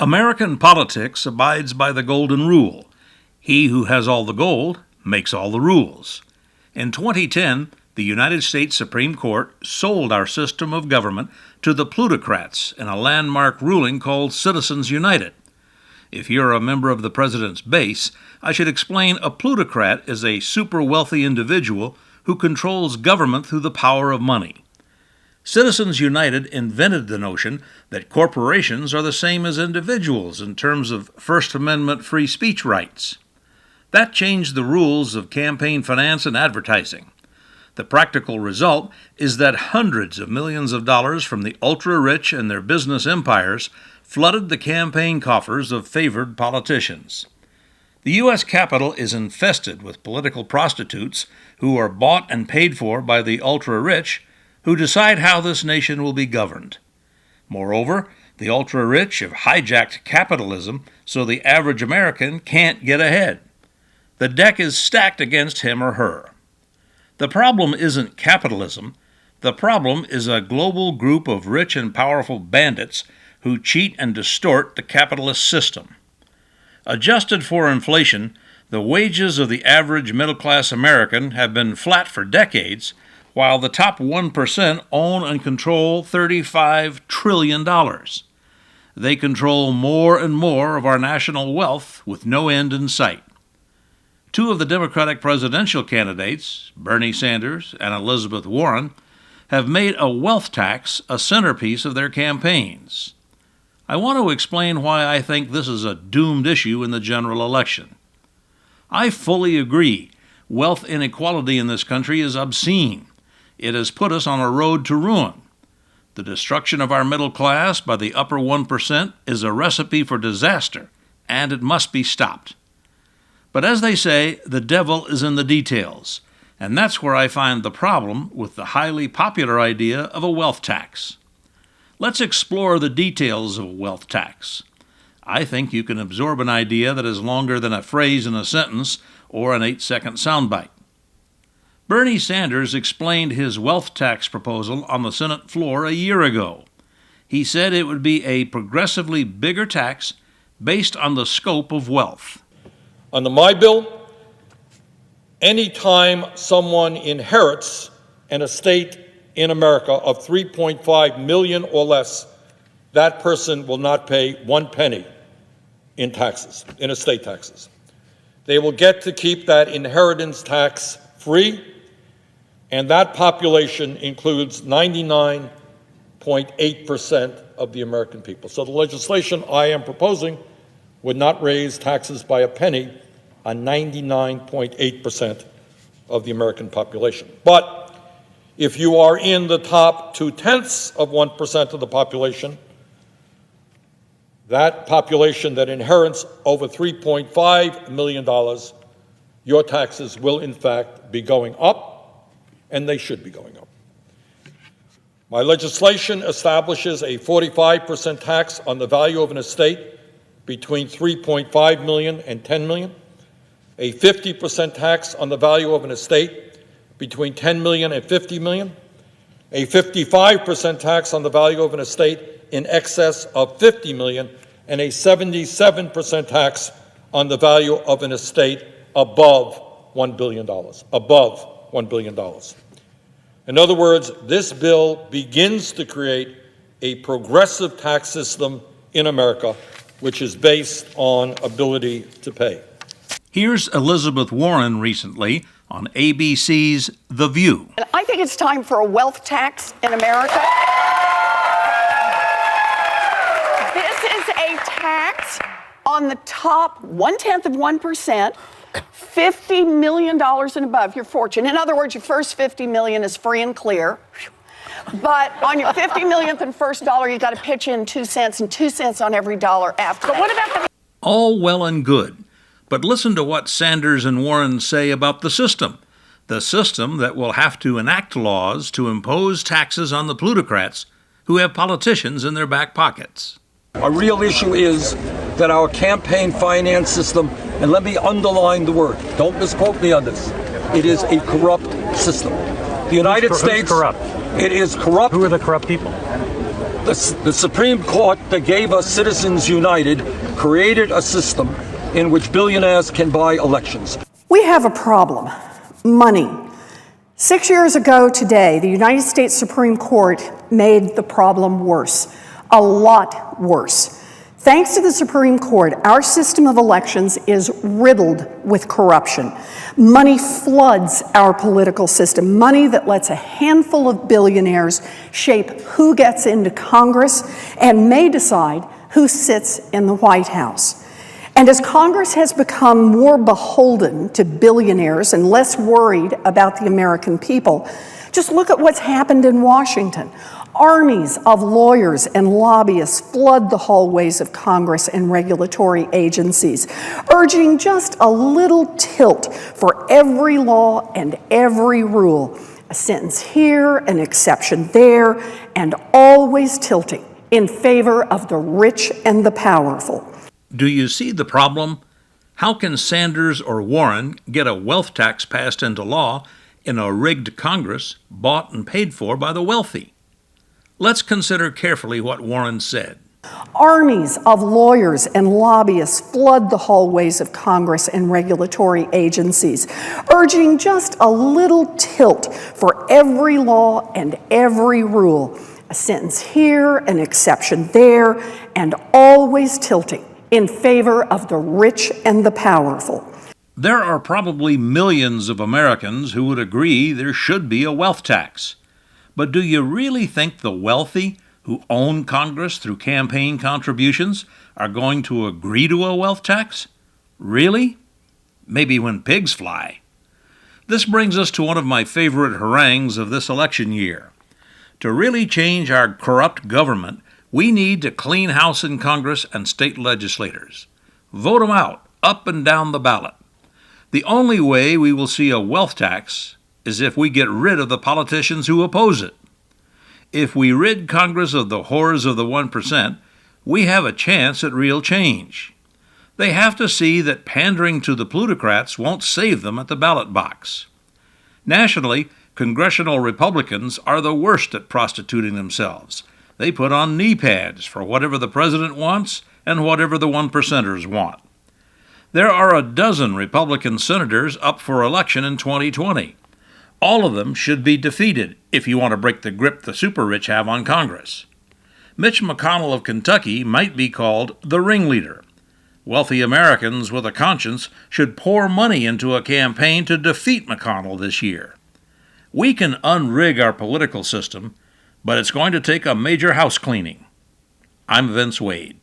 American politics abides by the golden rule. He who has all the gold makes all the rules. In 2010, the United States Supreme Court sold our system of government to the plutocrats in a landmark ruling called Citizens United. If you're a member of the president's base, I should explain a plutocrat is a super-wealthy individual who controls government through the power of money. Citizens United invented the notion that corporations are the same as individuals in terms of First Amendment free speech rights. That changed the rules of campaign finance and advertising. The practical result is that hundreds of millions of dollars from the ultra-rich and their business empires flooded the campaign coffers of favored politicians. The U.S. Capitol is infested with political prostitutes who are bought and paid for by the ultra-rich, who decide how this nation will be governed. Moreover, the ultra-rich have hijacked capitalism so the average American can't get ahead. The deck is stacked against him or her. The problem isn't capitalism. The problem is a global group of rich and powerful bandits who cheat and distort the capitalist system. Adjusted for inflation, the wages of the average middle-class American have been flat for decades, while the top 1% own and control $35 trillion. They control more and more of our national wealth with no end in sight. Two of the Democratic presidential candidates, Bernie Sanders and Elizabeth Warren, have made a wealth tax a centerpiece of their campaigns. I want to explain why I think this is a doomed issue in the general election. I fully agree. Wealth inequality in this country is obscene. It has put us on a road to ruin. The destruction of our middle class by the upper 1% is a recipe for disaster, and it must be stopped. But as they say, the devil is in the details, and that's where I find the problem with the highly popular idea of a wealth tax. Let's explore the details of a wealth tax. I think you can absorb an idea that is longer than a phrase in a sentence or an 8-second soundbite. Bernie Sanders explained his wealth tax proposal on the Senate floor a year ago. He said it would be a progressively bigger tax based on the scope of wealth. Under my bill, any time someone inherits an estate in America of $3.5 million or less, that person will not pay 1 penny in taxes, in estate taxes. They will get to keep that inheritance tax free, and that population includes 99.8% of the American people. So the legislation I am proposing would not raise taxes by a penny on 99.8% of the American population. But if you are in the top 0.2% of the population, that population that inherits over $3.5 million, your taxes will in fact be going up, and they should be going up. My legislation establishes a 45% tax on the value of an estate between $3.5 million and $10 million, a 50% tax on the value of an estate between $10 million and $50 million, a 55% tax on the value of an estate in excess of $50 million, and a 77% tax on the value of an estate above $1 billion, above $1 billion. In other words, this bill begins to create a progressive tax system in America, which is based on ability to pay. Here's Elizabeth Warren recently on ABC's The View. I think it's time for a wealth tax in America. This is a tax on the top 0.1%, $50 million and above your fortune. In other words, your first $50 million is free and clear. But on your 50 millionth and first dollar, you got to pitch in 2 cents and 2 cents on every dollar after. But what about the... All well and good. But listen to what Sanders and Warren say about the system that will have to enact laws to impose taxes on the plutocrats who have politicians in their back pockets. A real issue is that our campaign finance system, and let me underline the word, don't misquote me on this, it is a corrupt system. The United States... Who's corrupt? It is corrupt. Who are the corrupt people? The Supreme Court that gave us Citizens United created a system in which billionaires can buy elections. We have a problem: money. 6 years ago today, the United States Supreme Court made the problem worse, a lot worse. Thanks to the Supreme Court, our system of elections is riddled with corruption. Money floods our political system, money that lets a handful of billionaires shape who gets into Congress and may decide who sits in the White House. And as Congress has become more beholden to billionaires and less worried about the American people, just look at what's happened in Washington. Armies of lawyers and lobbyists flood the hallways of Congress and regulatory agencies, urging just a little tilt for every law and every rule. A sentence here, an exception there, and always tilting in favor of the rich and the powerful. Do you see the problem? How can Sanders or Warren get a wealth tax passed into law in a rigged Congress bought and paid for by the wealthy? Let's consider carefully what Warren said. Armies of lawyers and lobbyists flood the hallways of Congress and regulatory agencies, urging just a little tilt for every law and every rule. A sentence here, an exception there, and always tilting in favor of the rich and the powerful. There are probably millions of Americans who would agree there should be a wealth tax. But do you really think the wealthy who own Congress through campaign contributions are going to agree to a wealth tax? Really? Maybe when pigs fly. This brings us to one of my favorite harangues of this election year. To really change our corrupt government, we need to clean house in Congress and state legislators. Vote them out, up and down the ballot. The only way we will see a wealth tax is if we get rid of the politicians who oppose it. If we rid Congress of the horrors of the 1%, we have a chance at real change. They have to see that pandering to the plutocrats won't save them at the ballot box. Nationally, congressional Republicans are the worst at prostituting themselves. They put on knee pads for whatever the president wants and whatever the 1%ers want. There are a dozen Republican senators up for election in 2020. All of them should be defeated if you want to break the grip the super rich have on Congress. Mitch McConnell of Kentucky might be called the ringleader. Wealthy Americans with a conscience should pour money into a campaign to defeat McConnell this year. We can unrig our political system, but it's going to take a major house cleaning. I'm Vince Wade.